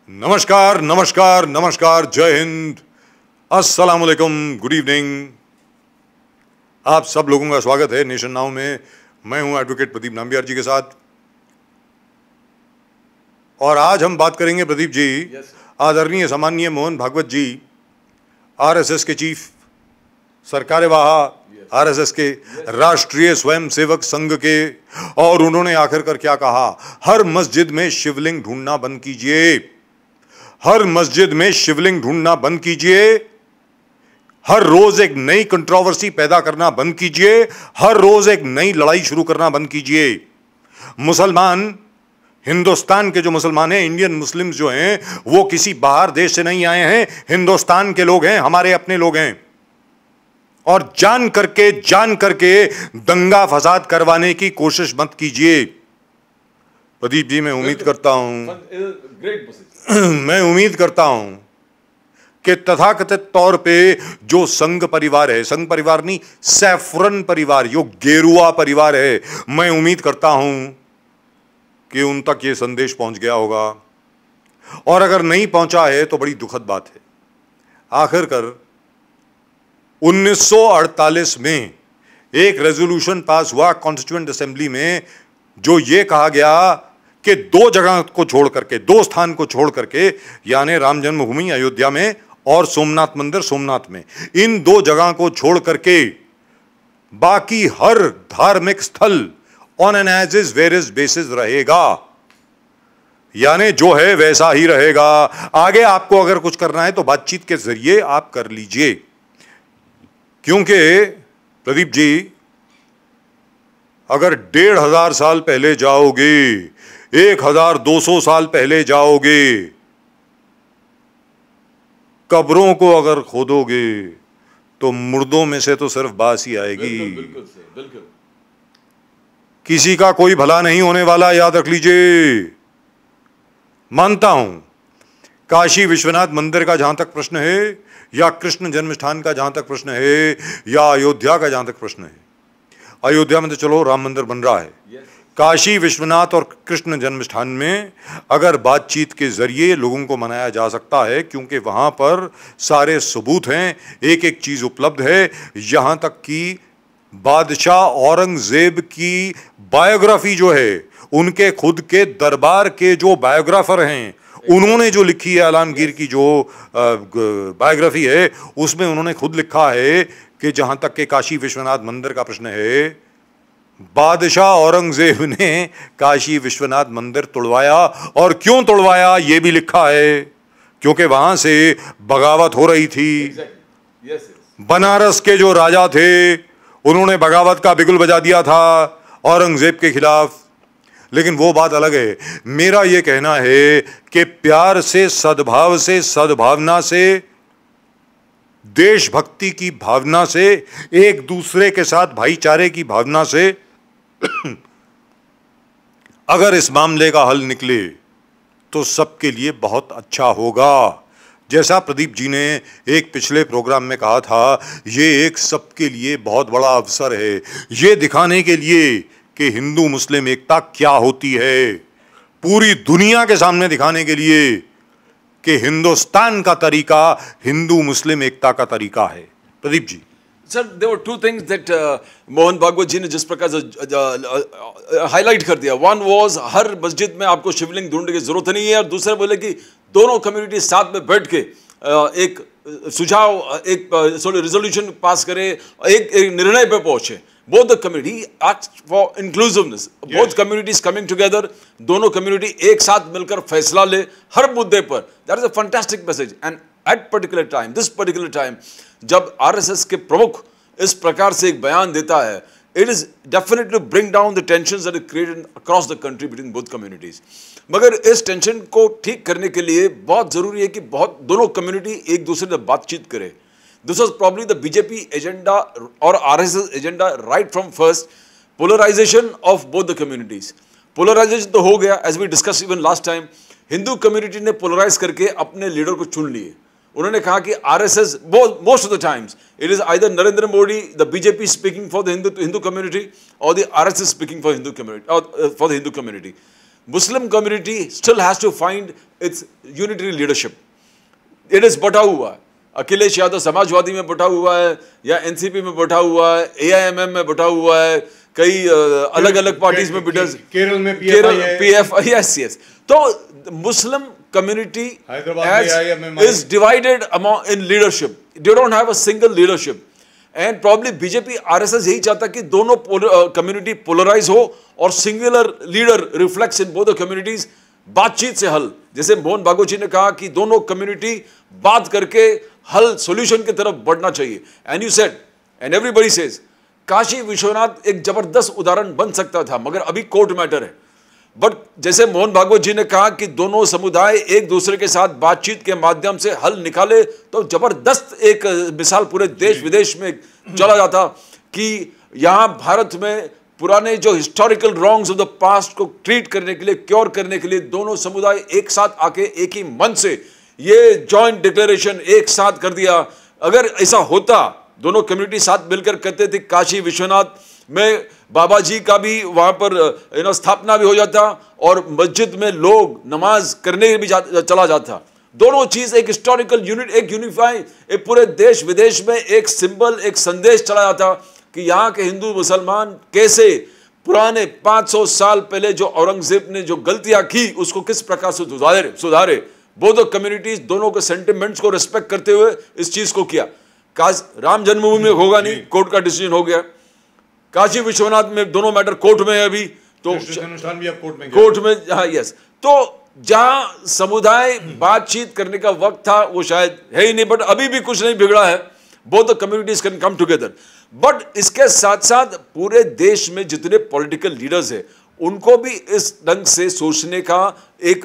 नमस्कार नमस्कार नमस्कार, जय हिंद, अस्सलाम वालेकुम, गुड इवनिंग। आप सब लोगों का स्वागत है नेशन नाउ में। मैं हूं एडवोकेट प्रदीप नाम्बियार जी के साथ, और आज हम बात करेंगे प्रदीप जी, आदरणीय सम्माननीय मोहन भागवत जी, आरएसएस के चीफ, सरकारेवाहा आरएसएस के राष्ट्रीय स्वयंसेवक संघ के, और उन्होंने आखिर कर क्या कहा, हर मस्जिद में शिवलिंग ढूंढना बंद कीजिए, हर मस्जिद में शिवलिंग ढूंढना बंद कीजिए, हर रोज एक नई कंट्रोवर्सी पैदा करना बंद कीजिए, हर रोज एक नई लड़ाई शुरू करना बंद कीजिए। मुसलमान, हिंदुस्तान के जो मुसलमान हैं, इंडियन मुस्लिम्स जो हैं, वो किसी बाहर देश से नहीं आए हैं, हिंदुस्तान के लोग हैं, हमारे अपने लोग हैं। और जान करके दंगा फसाद करवाने की कोशिश मत कीजिए। प्रदीप जी, मैं उम्मीद करता हूं कि तथाकथित तौर पे जो संघ परिवार है, संघ परिवार नहीं, सैफरन परिवार, जो गेरुआ परिवार है, मैं उम्मीद करता हूं कि उन तक ये संदेश पहुंच गया होगा, और अगर नहीं पहुंचा है तो बड़ी दुखद बात है। आखिरकार 1948 में एक रेजोल्यूशन पास हुआ कॉन्स्टिट्यूएंट असेंबली में, जो ये कहा गया कि दो जगह को छोड़ करके, दो स्थान को छोड़ करके, यानी राम जन्मभूमि अयोध्या में और सोमनाथ मंदिर सोमनाथ में, इन दो जगह को छोड़ करके बाकी हर धार्मिक स्थल on an as is where is basis रहेगा, यानी जो है वैसा ही रहेगा। आगे आपको अगर कुछ करना है तो बातचीत के जरिए आप कर लीजिए, क्योंकि प्रदीप जी, अगर 1500 साल पहले जाओगे, 1200 साल पहले जाओगे, कब्रों को अगर खोदोगे तो मुर्दों में से तो सिर्फ बास ही आएगी। बिल्कुल। किसी का कोई भला नहीं होने वाला, याद रख लीजिए। मानता हूं काशी विश्वनाथ मंदिर का जहां तक प्रश्न है, या कृष्ण जन्मस्थान का जहां तक प्रश्न है, या अयोध्या का जहां तक प्रश्न है, अयोध्या में तो चलो राम मंदिर बन रहा है, काशी विश्वनाथ और कृष्ण जन्मस्थान में अगर बातचीत के जरिए लोगों को मनाया जा सकता है, क्योंकि वहां पर सारे सबूत हैं, एक एक चीज उपलब्ध है, यहां तक कि बादशाह औरंगजेब की बायोग्राफी जो है, उनके खुद के दरबार के जो बायोग्राफर हैं, उन्होंने जो लिखी है, आलमगीर की जो बायोग्राफी है, उसमें उन्होंने खुद लिखा है कि जहां तक के काशी विश्वनाथ मंदिर का प्रश्न है, बादशाह औरंगजेब ने काशी विश्वनाथ मंदिर तोड़वाया, और क्यों तोड़वाया ये भी लिखा है, क्योंकि वहां से बगावत हो रही थी। बनारस के जो राजा थे, उन्होंने बगावत का बिगुल बजा दिया था औरंगजेब के खिलाफ। लेकिन वो बात अलग है। मेरा ये कहना है कि प्यार से, सद्भाव से, सद्भावना से, देशभक्ति की भावना से, एक दूसरे के साथ भाईचारे की भावना से अगर इस मामले का हल निकले तो सबके लिए बहुत अच्छा होगा। जैसा प्रदीप जी ने एक पिछले प्रोग्राम में कहा था, ये एक सबके लिए बहुत बड़ा अवसर है, ये दिखाने के लिए कि हिंदू मुस्लिम एकता क्या होती है, पूरी दुनिया के सामने दिखाने के लिए कि हिंदुस्तान का तरीका हिंदू मुस्लिम एकता का तरीका है। Pradeep ji. Sir, there were two things that Mohan Bhagwat ji ने जिस प्रकार से हाईलाइट कर दिया। वन वाज, हर मस्जिद में आपको शिवलिंग ढूंढने की जरूरत नहीं है, और दूसरे बोले कि दोनों कम्युनिटी साथ में बैठ के एक सुझाव, एक रेजोल्यूशन पास करे, एक निर्णय पे पहुंचे। Both the community asked for inclusiveness. Both communities coming together, दोनों कम्युनिटी एक साथ मिलकर फैसला ले हर मुद्दे पर। That is a fantastic message. And at particular time, this particular time, जब RSS के प्रमुख इस प्रकार से एक बयान देता है, it is definitely bring down the tensions that are created across the country between both communities. मगर इस टेंशन को ठीक करने के लिए बहुत जरूरी है कि दोनों कम्युनिटी एक दूसरे से बातचीत करे। This was probably the BJP agenda or RSS agenda right from first, polarization of both the communities. Polarization तो हो गया, as we discussed even last time. Hindu community ने पोलराइज करके अपने लीडर को चुन लिए। उन्होंने कहा कि RSS, most of the times, it is either Narendra Modi, the BJP speaking for the Hindu community, or the RSS speaking for Hindu community, for the Hindu community. Muslim community still has to find its unitary leadership. It is बटा हुआ है, अखिलेश यादव समाजवादी में बटा हुआ है, या NCP में बटा हुआ है, AIMM में बटा हुआ है, कई अलग अलग पार्टीज में बिटर्स, केरल में PFI, yes. तो मुस्लिम community is divided among in leadership. They don't have a single leadership. And probably BJP RSS यही चाहता कि दोनों community polarize हो और singular leader reflects in both the communities. बातचीत से हल, जैसे मोहन भागवत जी ने कहा कि दोनों कम्युनिटी बात करके हल सॉल्यूशन की तरफ बढ़ना चाहिए. And you said and everybody says Kashi Vishwanath एक जबरदस्त उदाहरण बन सकता था, मगर अभी कोर्ट मैटर है. बट जैसे मोहन भागवत जी ने कहा कि दोनों समुदाय एक दूसरे के साथ बातचीत के माध्यम से हल निकाले, तो जबरदस्त एक मिसाल पूरे देश विदेश में चला जाता कि यहाँ भारत में पुराने जो historical wrongs of the past को ट्रीट करने के लिए, क्योर करने के लिए दोनों समुदाय एक साथ आके एक ही मन से ये जॉइंट डिक्लेरेशन एक साथ कर दिया. अगर ऐसा होता, दोनों कम्युनिटी साथ मिलकर कहते थे, काशी विश्वनाथ में बाबा जी का भी वहां पर स्थापना भी हो जाता और मस्जिद में लोग नमाज करने भी चला जाता. दोनों चीज एक हिस्टोरिकल यूनिट, एक यूनिफाई, एक पूरे देश विदेश में एक सिंबल, एक संदेश चला जाता कि यहाँ के हिंदू मुसलमान कैसे पुराने 500 साल पहले जो औरंगजेब ने जो गलतियां की उसको किस प्रकार से सुधारे. बोथ कम्युनिटीज दोनों के सेंटिमेंट्स को रिस्पेक्ट करते हुए इस चीज को किया. राम जन्मभूमि में होगा नहीं, कोर्ट का डिसीजन हो गया. काशी विश्वनाथ में दोनों मैटर कोर्ट में है अभी, तो अनुष्ठान भी अब कोर्ट में हाँ, यस. तो जहां समुदाय बातचीत करने का वक्त था वो शायद है ही नहीं, बट अभी भी कुछ नहीं बिगड़ा है. Both the communities can come together. But इसके साथ साथ पूरे देश में जितने पॉलिटिकल लीडर्स हैं उनको भी इस ढंग से सोचने का एक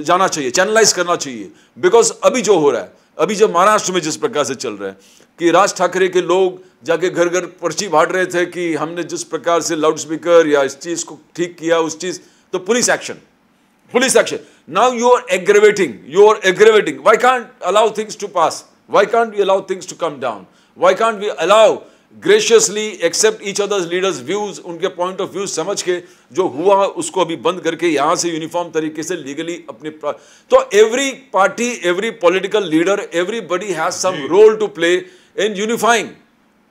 जाना चाहिए, चैनलाइज करना चाहिए. बिकॉज अभी जो हो रहा है, अभी जो महाराष्ट्र में जिस प्रकार से चल रहा है कि राज ठाकरे के लोग जाके घर घर पर्ची बांट रहे थे कि हमने जिस प्रकार से लाउड स्पीकर या इस चीज को ठीक किया, उस चीज, तो police action. Now you are aggravating. Why can't allow things to pass? Why can't we allow things to come down? Why can't we allow graciously accept each others leaders views, उनके पॉइंट ऑफ व्यू समझ के जो हुआ उसको अभी बंद करके यहां से यूनिफॉर्म तरीके से लीगली अपने. तो every party, every political leader, everybody has some role to play in unifying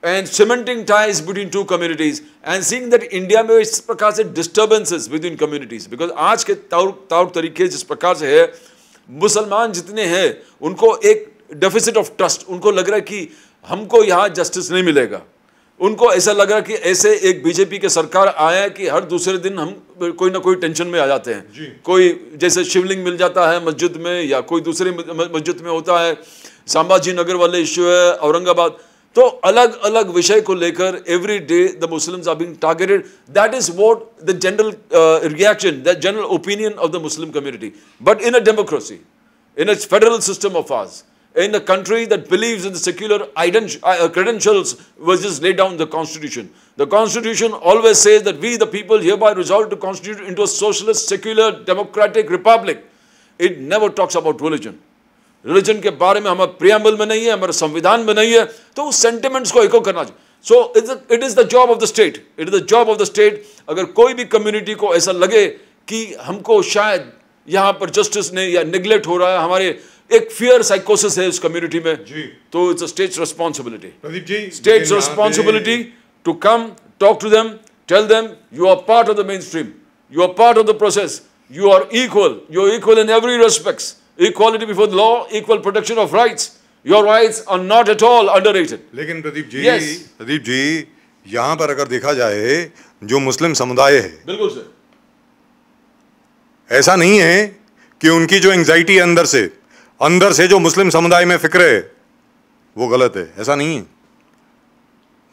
and cementing ties between two communities and seeing that India में इस प्रकार से disturbances within communities, because आज के तौर तरीके जिस प्रकार से है, मुसलमान जितने हैं उनको एक डेफिसिट ऑफ ट्रस्ट, उनको लग रहा है कि हमको यहाँ जस्टिस नहीं मिलेगा. उनको ऐसा लग रहा है कि ऐसे एक बीजेपी के सरकार आया है कि हर दूसरे दिन हम कोई ना कोई टेंशन में आ जाते हैं. कोई जैसे शिवलिंग मिल जाता है मस्जिद में या कोई दूसरे मस्जिद में होता है, संभाजी नगर वाले इश्यू है, औरंगाबाद. तो अलग अलग विषय को लेकर every day the Muslims are being targeted. That is what the general reaction, the general opinion of the Muslim community. But in a democracy, in a federal system of ours, in a country that believes in the secular credentials which is laid down in the Constitution. The Constitution always says that we the people hereby resolve to constitute into a socialist, secular, democratic republic. It never talks about religion. Religion के बारे में हमारे preamble में नहीं है, हमारे संविधान में नहीं है, तो उस sentiments को echo करना चाहिए. So it is the job of the state. It is the job of the state. अगर कोई भी community को ऐसा लगे कि हमको शायद यहाँ पर जस्टिस ने या नेग्लेक्ट हो रहा है, हमारे एक फियर साइकोसिस है इस कम्युनिटी में, तो it's a state's responsibility. Pradeep ji, state's responsibility to come talk to them, tell them you are part of the main stream, you are part of the process, you are equal in every respects, equality before the law, equal protection of rights. Your rights are not at all underrated. लेकिन प्रदीप जी यहाँ पर अगर देखा जाए जो मुस्लिम समुदाय है, बिल्कुल सर, ऐसा नहीं है कि उनकी जो एंजाइटी है अंदर से जो मुस्लिम समुदाय में फिक्र है वो गलत है, ऐसा नहीं है.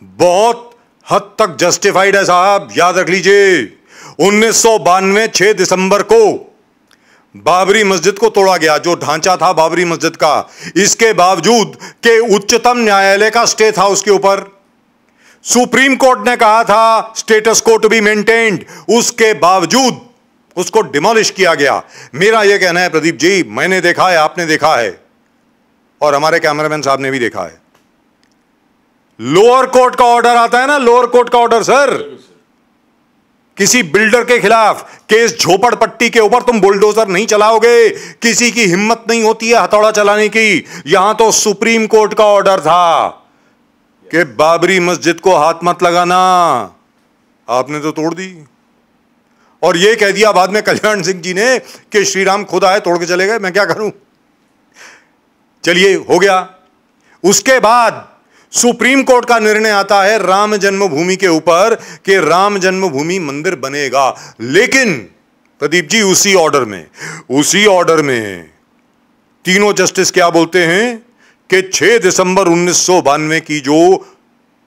बहुत हद तक जस्टिफाइड है साहब. याद रख लीजिए 1992 6 दिसंबर को बाबरी मस्जिद को तोड़ा गया, जो ढांचा था बाबरी मस्जिद का. इसके बावजूद कि उच्चतम न्यायालय का स्टे था उसके ऊपर, सुप्रीम कोर्ट ने कहा था स्टेटस को टू बी मेंटेन्ड, उसके बावजूद उसको डिमोलिश किया गया. मेरा यह कहना है प्रदीप जी, मैंने देखा है, आपने देखा है, और हमारे कैमरामैन साहब ने भी देखा है, लोअर कोर्ट का ऑर्डर आता है ना, लोअर कोर्ट का ऑर्डर सर, किसी बिल्डर के खिलाफ केस झोपड़पट्टी के ऊपर तुम बुलडोजर नहीं चलाओगे, किसी की हिम्मत नहीं होती है हथौड़ा चलाने की। यहां तो सुप्रीम कोर्ट का ऑर्डर था कि बाबरी मस्जिद को हाथ मत लगाना, आपने तो तोड़ दी। और यह कह दिया बाद में कल्याण सिंह जी ने कि श्री राम खुद आए तोड़ के चले गए, मैं क्या करूं। चलिए हो गया। उसके बाद सुप्रीम कोर्ट का निर्णय आता है राम जन्मभूमि के ऊपर कि राम जन्मभूमि मंदिर बनेगा। लेकिन प्रदीप जी उसी ऑर्डर में तीनों जस्टिस क्या बोलते हैं कि 6 दिसंबर 1992 की जो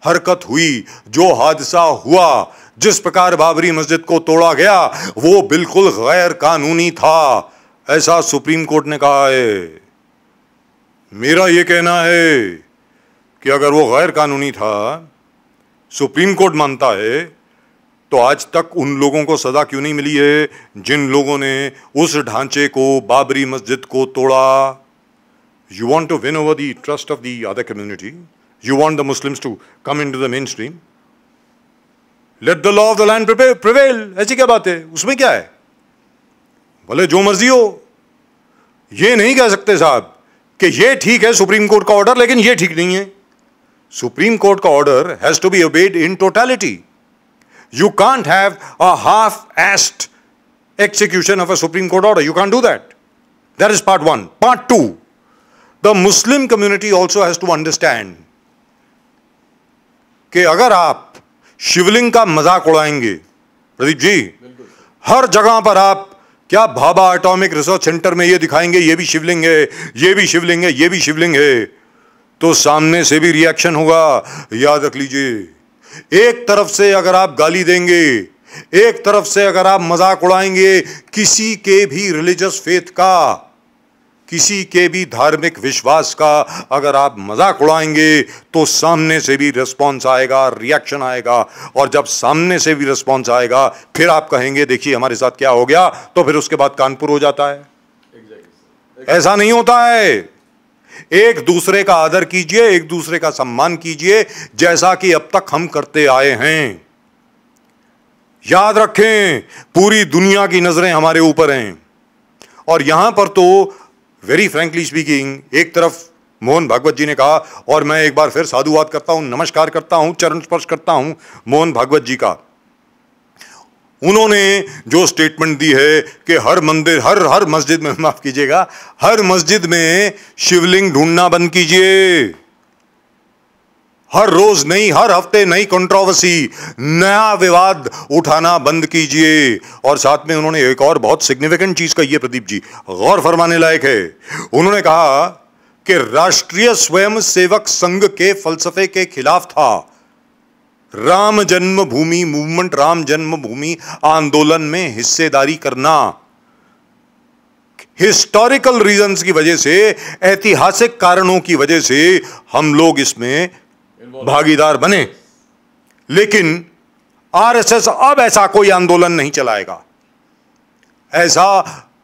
हरकत हुई, जो हादसा हुआ, जिस प्रकार बाबरी मस्जिद को तोड़ा गया, वो बिल्कुल गैर कानूनी था, ऐसा सुप्रीम कोर्ट ने कहा है। मेरा यह कहना है कि अगर वो गैर कानूनी था, सुप्रीम कोर्ट मानता है, तो आज तक उन लोगों को सजा क्यों नहीं मिली है जिन लोगों ने उस ढांचे को, बाबरी मस्जिद को तोड़ा। You want to win over the trust of the other community. You want the Muslims to come into the mainstream. Let the law of the land prevail. ऐसी क्या बात है, उसमें क्या है, भले जो मर्जी हो। ये नहीं कह सकते साहब कि ये ठीक है सुप्रीम कोर्ट का ऑर्डर, लेकिन ये ठीक नहीं है। सुप्रीम कोर्ट का order has to be obeyed in totality. You can't have a half-assed execution of a Supreme Court order. You can't do that. That is part one. Part two, the Muslim community also has to understand कि अगर आप शिवलिंग का मजाक उड़ाएंगे, प्रदीप जी, हर जगह पर आप क्या Bhabha atomic research centre में ये दिखाएंगे ये भी शिवलिंग है, ये भी शिवलिंग है, ये भी शिवलिंग है, तो सामने से भी रिएक्शन होगा। याद रख लीजिए, एक तरफ से अगर आप गाली देंगे, एक तरफ से अगर आप मजाक उड़ाएंगे किसी के भी रिलीजियस फेथ का, किसी के भी धार्मिक विश्वास का अगर आप मजाक उड़ाएंगे, तो सामने से भी रिस्पॉन्स आएगा, रिएक्शन आएगा। और जब सामने से भी रिस्पॉन्स आएगा, फिर आप कहेंगे देखिए हमारे साथ क्या हो गया, तो फिर उसके बाद कानपुर हो जाता है। ऐसा नहीं होता है। एक दूसरे का आदर कीजिए, एक दूसरे का सम्मान कीजिए, जैसा कि अब तक हम करते आए हैं। याद रखें, पूरी दुनिया की नजरें हमारे ऊपर हैं। और यहां पर तो वेरी फ्रैंकली स्पीकिंग, एक तरफ मोहन भागवत जी ने कहा, और मैं एक बार फिर साधुवाद करता हूं, नमस्कार करता हूं, चरण स्पर्श करता हूं मोहन भागवत जी का। उन्होंने जो स्टेटमेंट दी है कि हर मंदिर, हर मस्जिद में, माफ कीजिएगा, हर मस्जिद में शिवलिंग ढूंढना बंद कीजिए। हर रोज नई, हर हफ्ते नई कंट्रोवर्सी, नया विवाद उठाना बंद कीजिए। और साथ में उन्होंने एक और बहुत सिग्निफिकेंट चीज कही है प्रदीप जी, गौर फरमाने लायक है। उन्होंने कहा कि राष्ट्रीय स्वयं सेवक संघ के फलसफे के खिलाफ था राम जन्मभूमि मूवमेंट, राम जन्मभूमि आंदोलन में हिस्सेदारी करना। हिस्टोरिकल रीजंस की वजह से, ऐतिहासिक कारणों की वजह से हम लोग इसमें भागीदार बने। लेकिन आरएसएस अब ऐसा कोई आंदोलन नहीं चलाएगा, ऐसा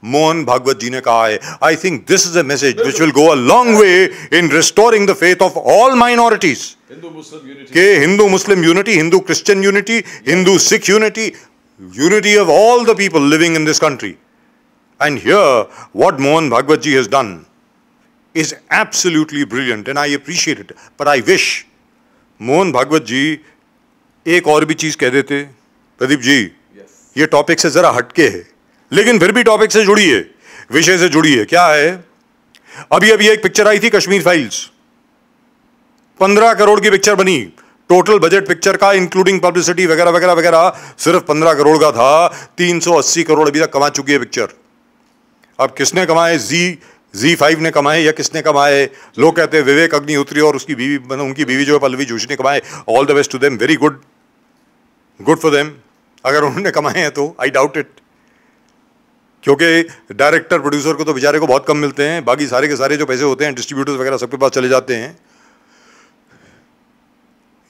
मोहन भागवत जी ने कहा है। I think this is a message which will go a long way in restoring the faith of all minorities. Hindu Muslim unity, Hindu Christian unity, Hindu Sikh unity, unity of all the people living in this country. And here what Mohan Bhagwat ji has done is absolutely brilliant and I appreciate it, but I wish Mohan Bhagwat ji एक और भी चीज कह देते। प्रदीप जी, ये topic से जरा हटके है, लेकिन फिर भी टॉपिक से जुड़ी है, विषय से जुड़ी है। क्या है, अभी एक पिक्चर आई थी कश्मीर फाइल्स, 15 करोड़ की पिक्चर बनी। टोटल बजट पिक्चर का इंक्लूडिंग पब्लिसिटी वगैरह वगैरह वगैरह सिर्फ 15 करोड़ का था। 380 करोड़ अभी तक कमा चुकी है पिक्चर। अब किसने कमाए, Z5 ने कमाए या किसने कमाए? लोग कहते हैं विवेक अग्निहोत्री और उसकी बीवी, उनकी बीवी जो है पल्लवी जोशी ने कमाए। All the best to them, very good, good for them. अगर उन्होंने कमाए हैं तो आई डाउट इट, क्योंकि डायरेक्टर प्रोड्यूसर को तो बेचारे को बहुत कम मिलते हैं, बाकी सारे के सारे जो पैसे होते हैं डिस्ट्रीब्यूटर्स वगैरह सबके पास चले जाते हैं।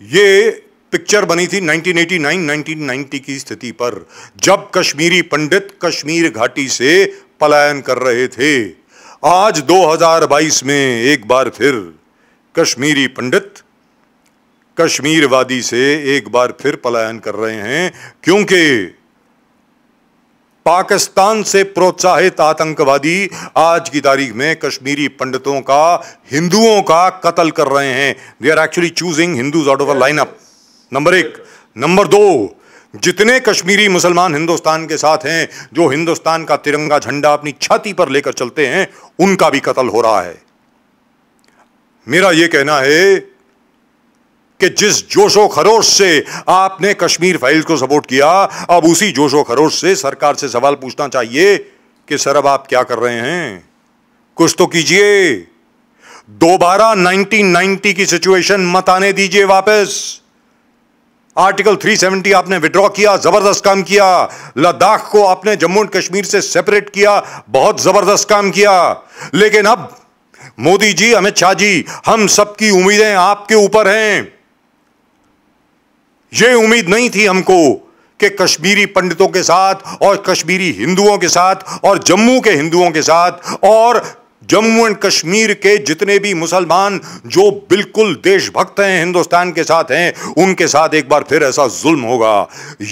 ये पिक्चर बनी थी 1989-1990 की स्थिति पर, जब कश्मीरी पंडित कश्मीर घाटी से पलायन कर रहे थे। आज 2022 में एक बार फिर कश्मीरी पंडित कश्मीरवादी से एक बार फिर पलायन कर रहे हैं, क्योंकि पाकिस्तान से प्रोत्साहित आतंकवादी आज की तारीख में कश्मीरी पंडितों का, हिंदुओं का कत्ल कर रहे हैं. They are actually choosing Hindus out of a lineup. Number 1. Number 2, जितने कश्मीरी मुसलमान हिंदुस्तान के साथ हैं, जो हिंदुस्तान का तिरंगा झंडा अपनी छाती पर लेकर चलते हैं, उनका भी कत्ल हो रहा है. मेरा यह कहना है कि जिस जोशो खरोश से आपने कश्मीर फाइल को सपोर्ट किया, अब उसी जोशो खरोश से सरकार से सवाल पूछना चाहिए कि सर अब आप क्या कर रहे हैं, कुछ तो कीजिए. दोबारा 1990 की सिचुएशन मत आने दीजिए वापस. आर्टिकल 370 आपने विड्रॉ किया, जबरदस्त काम किया. लद्दाख को आपने जम्मू एंड कश्मीर से सेपरेट किया, बहुत जबरदस्त काम किया. लेकिन अब मोदी जी, अमित शाह जी, हम सबकी उम्मीदें आपके ऊपर हैं. यह उम्मीद नहीं थी हमको कि कश्मीरी पंडितों के साथ और कश्मीरी हिंदुओं के साथ और जम्मू के हिंदुओं के साथ और जम्मू एंड कश्मीर के जितने भी मुसलमान जो बिल्कुल देशभक्त हैं, हिंदुस्तान के साथ हैं, उनके साथ एक बार फिर ऐसा जुल्म होगा.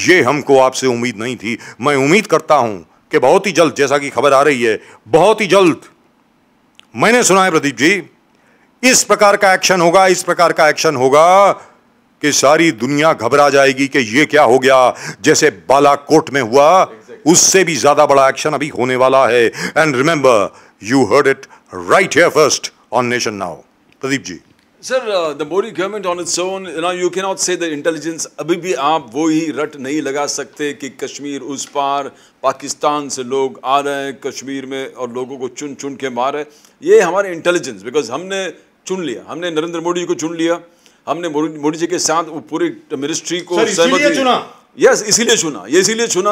यह हमको आपसे उम्मीद नहीं थी. मैं उम्मीद करता हूं कि बहुत ही जल्द, जैसा कि खबर आ रही है, बहुत ही जल्द, मैंने सुना है प्रदीप जी, इस प्रकार का एक्शन होगा, इस प्रकार का एक्शन होगा कि सारी दुनिया घबरा जाएगी कि ये क्या हो गया. जैसे बालाकोट में हुआ, उससे भी ज्यादा बड़ा एक्शन अभी होने वाला है. And remember, you heard it right here first on Nation Now. Pradeep ji. Sir, the Modi government on its own, you cannot say the intelligence. अभी भी आप वो ही रट नहीं लगा सकते कि कश्मीर उस पार पाकिस्तान से लोग आ रहे हैं कश्मीर में और लोगों को चुन चुन के मार रहे हैं. ये हमारे इंटेलिजेंस, बिकॉज हमने चुन लिया, हमने नरेंद्र मोदी को चुन लिया, हमने मोदी जी के साथ वो पूरी मिनिस्ट्री को इसीलिए चुना. यस, इसीलिए चुना, ये इसीलिए चुना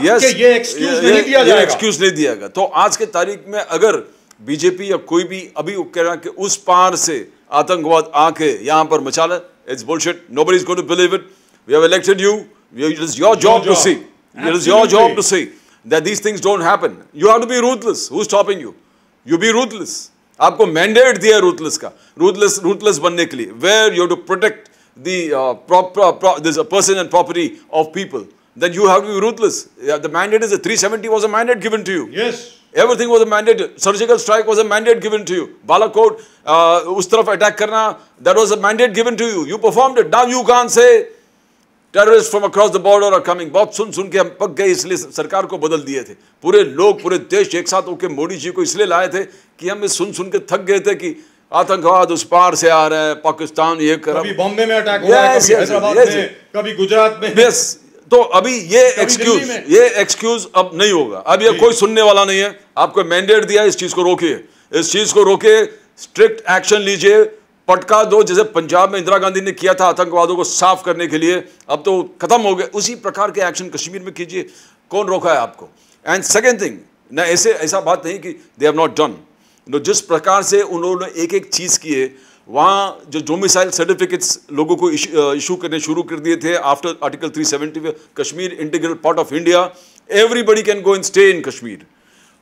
yes, कि ये एक्सक्यूज नहीं दिया जाएगा. एक्सक्यूज नहीं दिया गया. तो आज के तारीख में अगर बीजेपी या कोई भी अभी कह रहा है कि उस पार से आतंकवाद आके यहां पर मचा ले, it's bullshit. Nobody is going to believe it. We have elected you. It is your job to see. It is your job to see that these things don't happen. You have to be ruthless. Who is stopping you? You be ruthless. आपको mandate दिया है ruthless का, ruthless बनने के लिए. Where you have to protect the person and property of people, then you have to be ruthless. The mandate is 370 was a mandate given to you. Yes. Everything was a mandate. Surgical strike was a mandate given to you. Balakot, उस तरफ attack करना, that was a mandate given to you. You performed it. Now you can't say terrorists from across the border are coming. बहुत सुन के हम पक गए, इसलिए सरकार को बदल दिए थे. पूरे लोग, पूरे देश एक साथ होकर मोदी जी को इसलिए लाए थे कि हम सुन के थक गए थे कि आतंकवाद उस पार से आ रहा है, पाकिस्तान ये कर, कभी बॉम्बे में अटैक हो रहा है, कभी हैदराबाद में, कभी गुजरात में. यस. तो अभी ये एक्सक्यूज अब नहीं होगा. अब ये कोई सुनने वाला नहीं है. आपको मैंडेट दिया, इस चीज को रोकिए, इस चीज को रोके, स्ट्रिक्ट एक्शन लीजिए, पटका दो. जैसे पंजाब में इंदिरा गांधी ने किया था आतंकवादों को साफ करने के लिए, अब तो खत्म हो गए. उसी प्रकार के एक्शन कश्मीर में कीजिए. कौन रोका है आपको? एंड सेकेंड थिंग, ना ऐसा बात नहीं कि दे हैव नॉट डन. जिस प्रकार से उन्होंने एक एक चीज़ की है, वहाँ जो डोमिसाइल सर्टिफिकेट्स लोगों को इशू करने शुरू कर दिए थे आफ्टर आर्टिकल 370 में, Kashmir integral part of India, everybody can go and stay in Kashmir.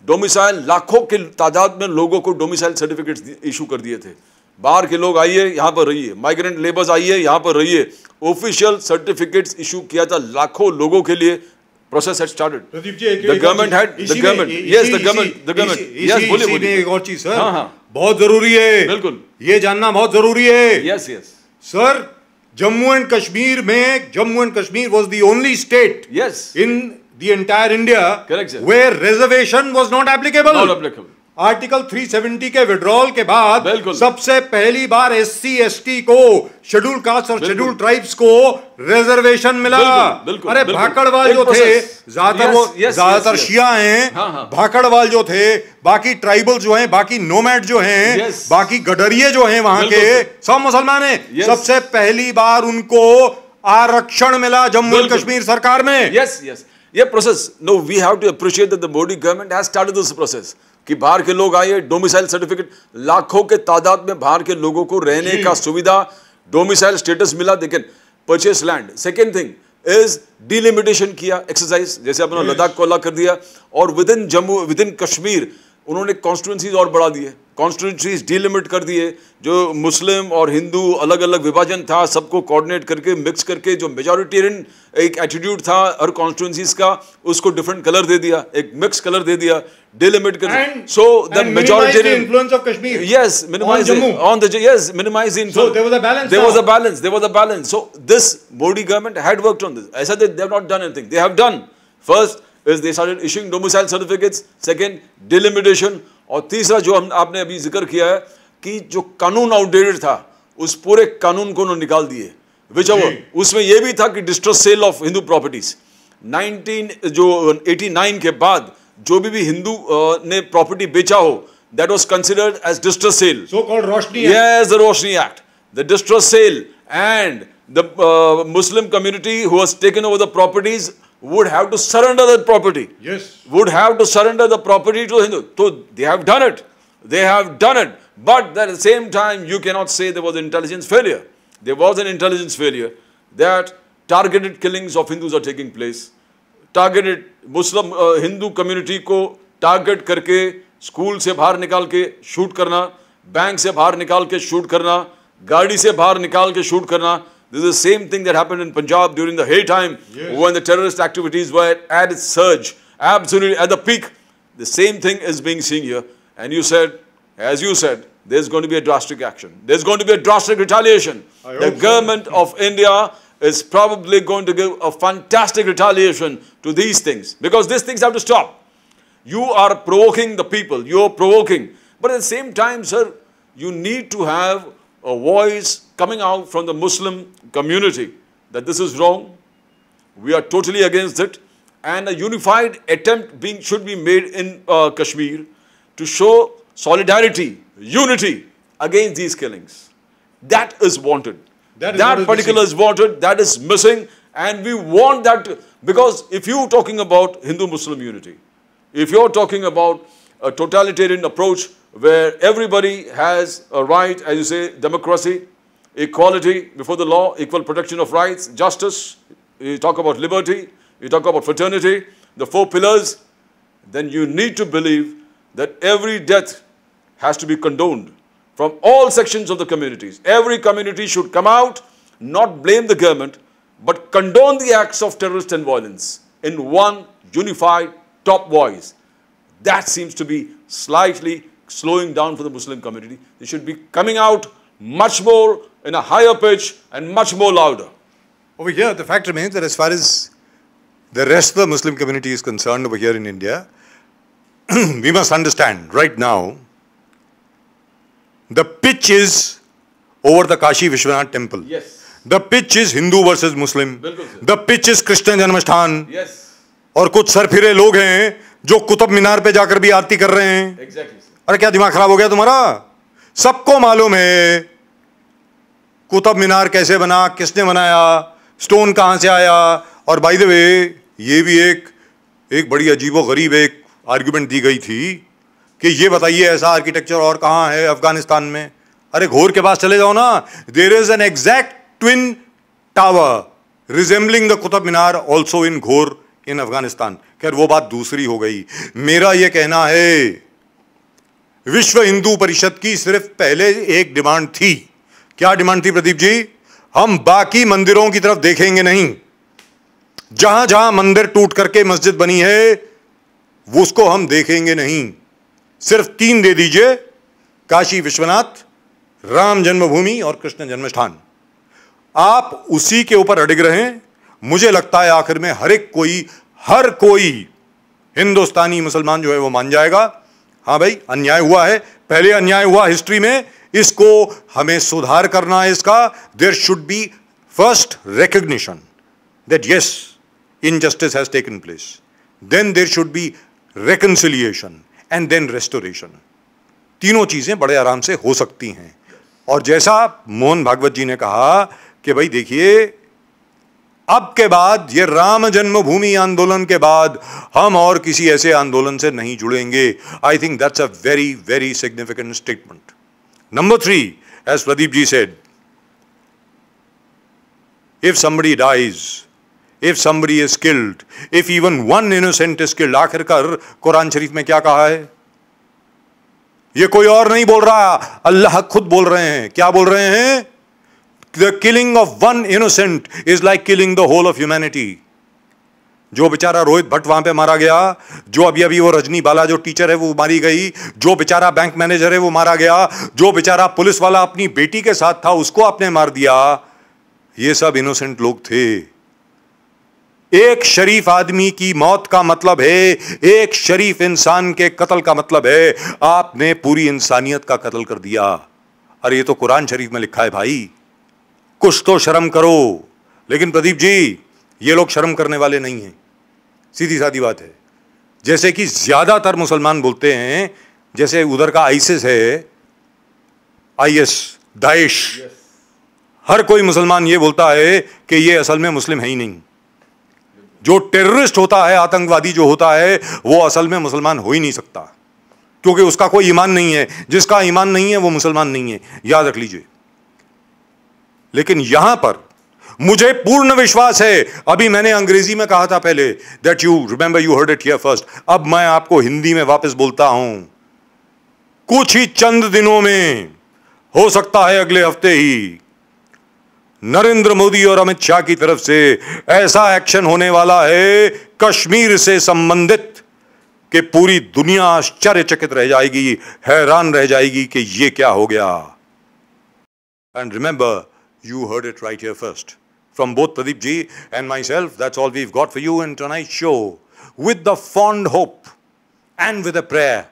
Domicile लाखों की तादाद में लोगों को डोमिसाइल सर्टिफिकेट्स इशू कर दिए थे. बाहर के लोग आइए, यहाँ पर रहिए, माइग्रेंट लेबर्स आइए, यहाँ पर रहिए. ऑफिशियल सर्टिफिकेट्स इशू किया था लाखों लोगों के लिए. Process had started. The government had, the government, yes, the government, yes, बोलिए. एक और चीज सर, बहुत जरूरी है, बिल्कुल, ये जानना बहुत जरूरी है. Yes, yes. Sir, Jammu and Kashmir में, Jammu and Kashmir was the only state, yes, in the entire India, correct, sir, where reservation was not applicable. Not applicable. Article 370 के विड्रॉल के बाद सबसे पहली बार SC ST को, शेड्यूल कास्ट और शेड्यूल ट्राइब्स को reservation मिला. अरे भाकड़वाल जो थे, ज्यादातर शिया हैं, भाकड़वाल जो थे, बाकी ट्राइबल जो हैं, बाकी नोमैड जो हैं, बाकी गडरिये जो हैं वहां के, सब मुसलमान हैं. सबसे पहली बार उनको आरक्षण मिला जम्मू एंड कश्मीर सरकार में. Yes yes. ये process, no, we have to appreciate that the Modi government has started this process कि बाहर के लोग आए, डोमिसाइल सर्टिफिकेट, लाखों के तादाद में बाहर के लोगों को रहने का सुविधा, डोमिसाइल स्टेटस मिला, they can purchase land. Second thing is delimitation किया, एक्सरसाइज, जैसे अपना लद्दाख को अलग कर दिया, और with in Jammu, with in Kashmir उन्होंने कॉन्स्टिट्यूंसीज और बढ़ा दिए, कॉन्स्टिट्यूंसीज डिलिमिट कर दिए, जो मुस्लिम और हिंदू अलग अलग विभाजन था सबको कोऑर्डिनेट करके मिक्स करके जो मेजॉरिटेरियन एक एटीट्यूड था हर कॉन्स्टिट्यूंसीज का उसको डिफरेंट कलर दे दिया, एक मिक्स कलर दे दिया, डिलिमिट कर दिया, so the majoritarian influence of Kashmir. yes minimize on the yes minimize the influence. So there was a balance. There was a balance. So this Modi government had worked on this. ऐसा they have not done anything. They have done. First is they started issuing domicile certificates. Second, delimitation. और तीसरा जो आपने अभी जिक्र किया है कि जो कानून आउटडेटेड था उस पूरे कानून को उन्होंने निकाल दिए, विच उसमें यह भी था कि distress cell of Hindu properties 1989 के बाद जो भी हिंदू ने प्रॉपर्टी बेचा हो that was considered as distress sale. So-called Roshni Act. Yes, the Roshni Act. The distress sale and the Muslim community who has taken over the properties would have to surrender that property. Yes. Would have to surrender the property to Hindu. So they have done it. They have done it. But at the same time, you cannot say there was intelligence failure. There was an intelligence failure that targeted killings of Hindus are taking place. Targeted Muslim Hindu community को target करके school से बाहर निकाल के shoot करना, bank से बाहर निकाल के शूट करना, गाड़ी से बाहर निकाल के शूट करना. This is the same thing that happened in Punjab during the Hay time, when the terrorist activities were at its surge, absolutely at the peak. The same thing is being seen here. And you said, as you said, there's going to be a drastic action. There's going to be a drastic retaliation. The government of India is probably going to give a fantastic retaliation to these things, because these things have to stop. You are provoking the people, you are provoking. But at the same time, sir, you need to have a voice coming out from the Muslim community that this is wrong, we are totally against it, and a unified attempt should be made in Kashmir to show solidarity, unity against these killings. That is wanted. That particular is wanted, that is missing, and we want that, because if you are talking about Hindu-Muslim unity, if you're talking about a totalitarian approach where everybody has a right, as you say, democracy, equality before the law, equal protection of rights, justice, you talk about liberty, you talk about fraternity, the 4 pillars, then you need to believe that every death has to be condoned from all sections of the communities. Every community should come out, not blame the government, but condone the acts of terrorist and violence in one unified top voice. That seems to be slightly slowing down for the Muslim community. They should be coming out much more in a higher pitch and much more louder. Over here, the fact remains that as far as the rest of the Muslim community is concerned over here in India, we must understand right now, the pitch is over the Kashi Vishwanath temple. Yes. The pitch is Hindu versus Muslim. The pitch is Krishna Janmashthan. Yes. और कुछ सरफिरे लोग हैं जो कुतुब मीनार पे जाकर भी आरती कर रहे हैं. Exactly. अरे क्या दिमाग खराब हो गया तुम्हारा? सबको मालूम है कुतुब मीनार कैसे बना, किसने बनाया, स्टोन कहां से आया. और बाय द वे ये भी एक बड़ी अजीबो-गरीब एक आर्गुमेंट दी गई थी कि ये बताइए ऐसा आर्किटेक्चर और कहां है अफगानिस्तान में. अरे घोर के पास चले जाओ ना. There is an exact twin tower resembling the Qutub Minar also in Ghor in Afghanistan. खैर वो बात दूसरी हो गई. मेरा ये कहना है विश्व हिंदू परिषद की सिर्फ पहले एक डिमांड थी. क्या डिमांड थी प्रदीप जी? हम बाकी मंदिरों की तरफ देखेंगे नहीं. जहां जहां मंदिर टूट करके मस्जिद बनी है वो उसको हम देखेंगे नहीं. सिर्फ 3 दे दीजिए, काशी विश्वनाथ, राम जन्मभूमि और कृष्ण जन्मस्थान. आप उसी के ऊपर अड़िग रहें. मुझे लगता है आखिर में हर कोई हिंदुस्तानी मुसलमान जो है वो मान जाएगा, हाँ भाई अन्याय हुआ है, पहले अन्याय हुआ हिस्ट्री में, इसको हमें सुधार करना है. इसका there should be first recognition that yes injustice has taken place, then there should be reconciliation and then restoration. तीनों चीजें बड़े आराम से हो सकती हैं. और जैसा मोहन भागवत जी ने कहा कि भाई देखिए अब के बाद ये राम जन्मभूमि आंदोलन के बाद हम और किसी ऐसे आंदोलन से नहीं जुड़ेंगे. I think that's a very very significant statement. Number 3, as Pradeep ji said, if somebody dies, if somebody is killed, if even one innocent is killed, आखिरकार कुरान शरीफ में क्या कहा है? ये कोई और नहीं बोल रहा, अल्लाह खुद बोल रहे हैं। क्या बोल रहे हैं? The killing of one innocent is like killing the whole of humanity. जो बेचारा रोहित भट्ट वहां पे मारा गया, जो अभी अभी वो रजनी बाला जो टीचर है वो मारी गई, जो बेचारा बैंक मैनेजर है वो मारा गया, जो बेचारा पुलिस वाला अपनी बेटी के साथ था उसको आपने मार दिया, ये सब इनोसेंट लोग थे। एक शरीफ आदमी की मौत का मतलब है, एक शरीफ इंसान के कत्ल का मतलब है आपने पूरी इंसानियत का कत्ल कर दिया। अरे ये तो कुरान शरीफ में लिखा है भाई, कुछ तो शर्म करो। लेकिन प्रदीप जी, ये लोग शर्म करने वाले नहीं हैं, सीधी सादी बात है। जैसे कि ज्यादातर मुसलमान बोलते हैं, जैसे उधर का आईसिस है, आईएस, दाइश, हर कोई मुसलमान ये बोलता है कि ये असल में मुस्लिम है ही नहीं। जो टेररिस्ट होता है, आतंकवादी जो होता है, वो असल में मुसलमान हो ही नहीं सकता, क्योंकि उसका कोई ईमान नहीं है। जिसका ईमान नहीं है वो मुसलमान नहीं है, याद रख लीजिए। लेकिन यहां पर मुझे पूर्ण विश्वास है, अभी मैंने अंग्रेजी में कहा था पहले, that you remember, you heard it here first, अब मैं आपको हिंदी में वापस बोलता हूं। कुछ ही चंद दिनों में, हो सकता है अगले हफ्ते ही, नरेंद्र मोदी और अमित शाह की तरफ से ऐसा एक्शन होने वाला है कश्मीर से संबंधित कि पूरी दुनिया आश्चर्यचकित रह जाएगी, हैरान रह जाएगी कि ये क्या हो गया। And remember, you heard it right here first. From both Pradeep ji and myself, that's all we've got for you in tonight's show, with the fond hope and with a prayer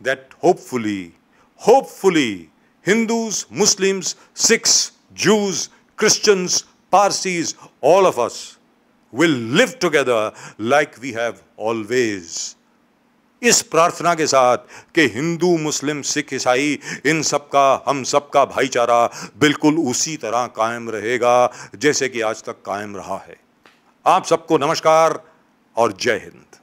that hopefully, Hindus, Muslims, Sikhs, Jews, Christians, Parsis, all of us will live together like we have always. इस प्रार्थना के साथ कि हिंदू, मुस्लिम, सिख, ईसाई, इन सब का, हम सब का भाईचारा बिल्कुल उसी तरह कायम रहेगा जैसे कि आज तक कायम रहा है। आप सबको नमस्कार और जय हिंद।